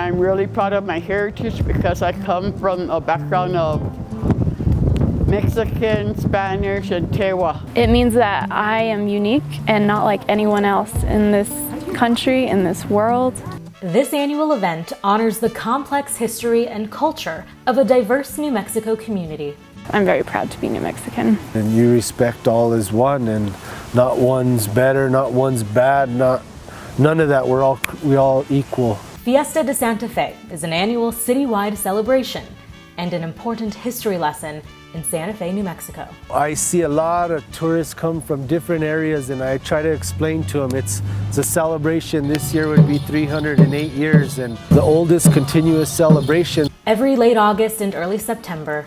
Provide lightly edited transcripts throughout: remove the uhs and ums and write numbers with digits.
I'm really proud of my heritage because I come from a background of Mexican, Spanish, and Tewa. It means that I am unique and not like anyone else in this country, in this world. This annual event honors the complex history and culture of a diverse New Mexico community. I'm very proud to be New Mexican. And you respect all as one, and not one's better, not one's bad, none of that. We all equal. Fiesta de Santa Fe is an annual citywide celebration and an important history lesson in Santa Fe, New Mexico. I see a lot of tourists come from different areas, and I try to explain to them it's a celebration. This year would be 308 years and the oldest continuous celebration. Every late August and early September,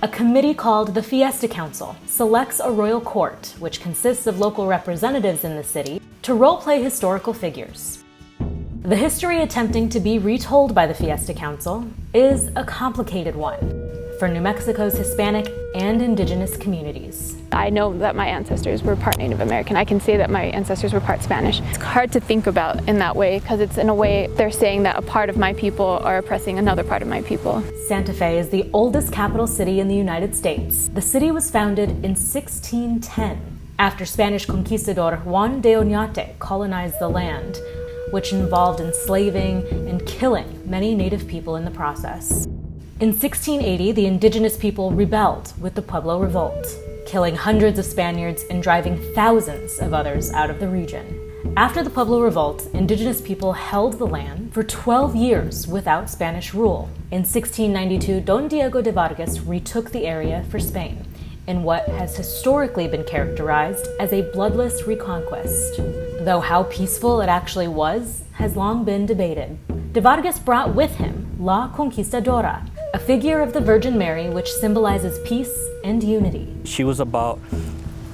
a committee called the Fiesta Council selects a royal court, which consists of local representatives in the city, to role-play historical figures. The history attempting to be retold by the Fiesta Council is a complicated one for New Mexico's Hispanic and Indigenous communities. I know that my ancestors were part Native American. I can say that my ancestors were part Spanish. It's hard to think about in that way because it's in a way they're saying that a part of my people are oppressing another part of my people. Santa Fe is the oldest capital city in the United States. The city was founded in 1610 after Spanish conquistador Juan de Oñate colonized the land, which involved enslaving and killing many Native people in the process. In 1680, the indigenous people rebelled with the Pueblo Revolt, killing hundreds of Spaniards and driving thousands of others out of the region. After the Pueblo Revolt, indigenous people held the land for 12 years without Spanish rule. In 1692, Don Diego de Vargas retook the area for Spain in what has historically been characterized as a bloodless reconquest. Though how peaceful it actually was has long been debated. De Vargas brought with him La Conquistadora, a figure of the Virgin Mary which symbolizes peace and unity. She was about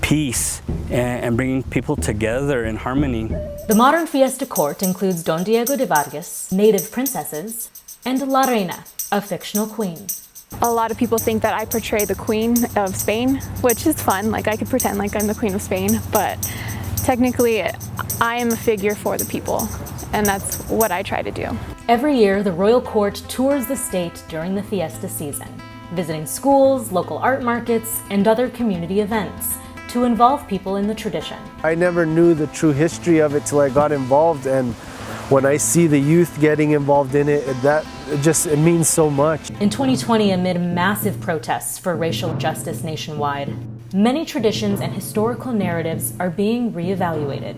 peace and bringing people together in harmony. The modern Fiesta court includes Don Diego de Vargas, native princesses, and La Reina, a fictional queen. A lot of people think that I portray the Queen of Spain, which is fun. Like I could pretend like I'm the Queen of Spain, but technically I am a figure for the people, and that's what I try to do. Every year, the royal court tours the state during the Fiesta season, visiting schools, local art markets, and other community events to involve people in the tradition. I never knew the true history of it till I got involved, and when I see the youth getting involved in it, it means so much. In 2020, amid massive protests for racial justice nationwide, many traditions and historical narratives are being reevaluated,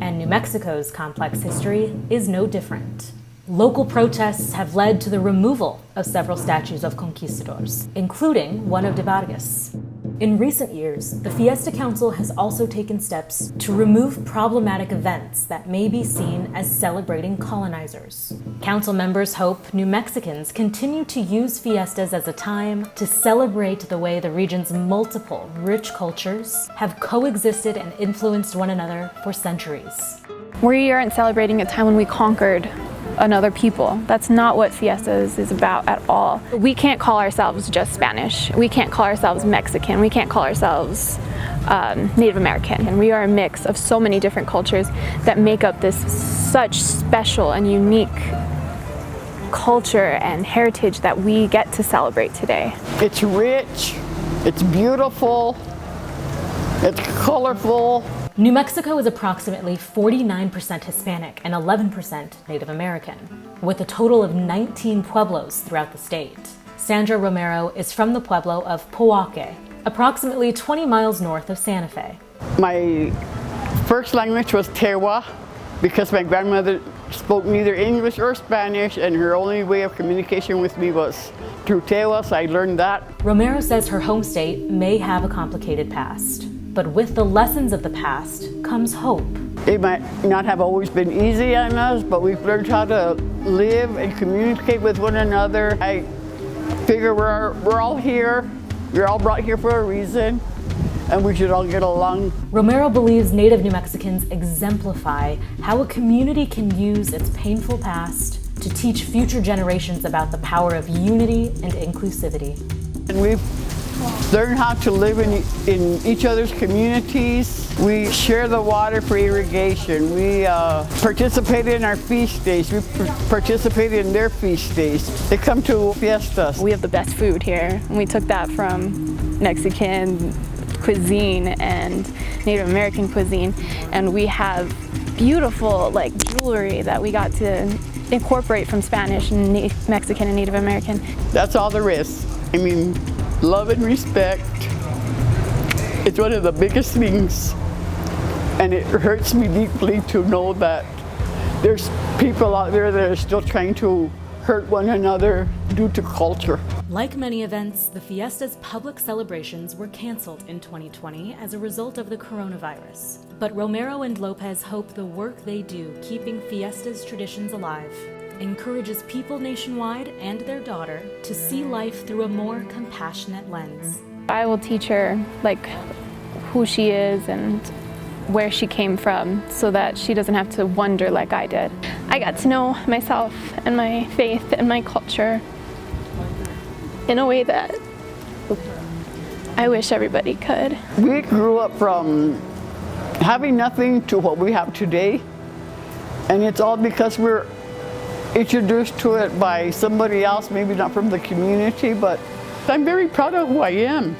and New Mexico's complex history is no different. Local protests have led to the removal of several statues of conquistadors, including one of de Vargas. In recent years, the Fiesta Council has also taken steps to remove problematic events that may be seen as celebrating colonizers. Council members hope New Mexicans continue to use fiestas as a time to celebrate the way the region's multiple rich cultures have coexisted and influenced one another for centuries. We aren't celebrating a time when we conquered another people. That's not what Fiestas is about at all. We can't call ourselves just Spanish. We can't call ourselves Mexican. We can't call ourselves Native American. And we are a mix of so many different cultures that make up this such special and unique culture and heritage that we get to celebrate today. It's rich, it's beautiful, it's colorful. New Mexico is approximately 49% Hispanic and 11% Native American, with a total of 19 pueblos throughout the state. Sandra Romero is from the pueblo of Poake, approximately 20 miles north of Santa Fe. My first language was Tewa because my grandmother spoke neither English or Spanish, and her only way of communication with me was through Tewa, so I learned that. Romero says her home state may have a complicated past, but with the lessons of the past comes hope. It might not have always been easy on us, but we've learned how to live and communicate with one another. I figure we're all here. We're all brought here for a reason, and we should all get along. Romero believes Native New Mexicans exemplify how a community can use its painful past to teach future generations about the power of unity and inclusivity. And we've learn how to live in each other's communities. We share the water for irrigation. We participate in our feast days. We participate in their feast days. They come to fiestas. We have the best food here. And we took that from Mexican cuisine and Native American cuisine, and we have beautiful like jewelry that we got to incorporate from Spanish and Mexican and Native American. That's all there is. I mean, love and respect. It's one of the biggest things, and it hurts me deeply to know that there's people out there that are still trying to hurt one another due to culture. Like many events, the Fiesta's public celebrations were canceled in 2020 as a result of the coronavirus. But Romero and Lopez hope the work they do keeping Fiesta's traditions alive encourages people nationwide and their daughter to see life through a more compassionate lens. I will teach her like who she is and where she came from so that she doesn't have to wonder like I did. I got to know myself and my faith and my culture in a way that I wish everybody could. We grew up from having nothing to what we have today, and it's all because we're introduced to it by somebody else, maybe not from the community, but I'm very proud of who I am.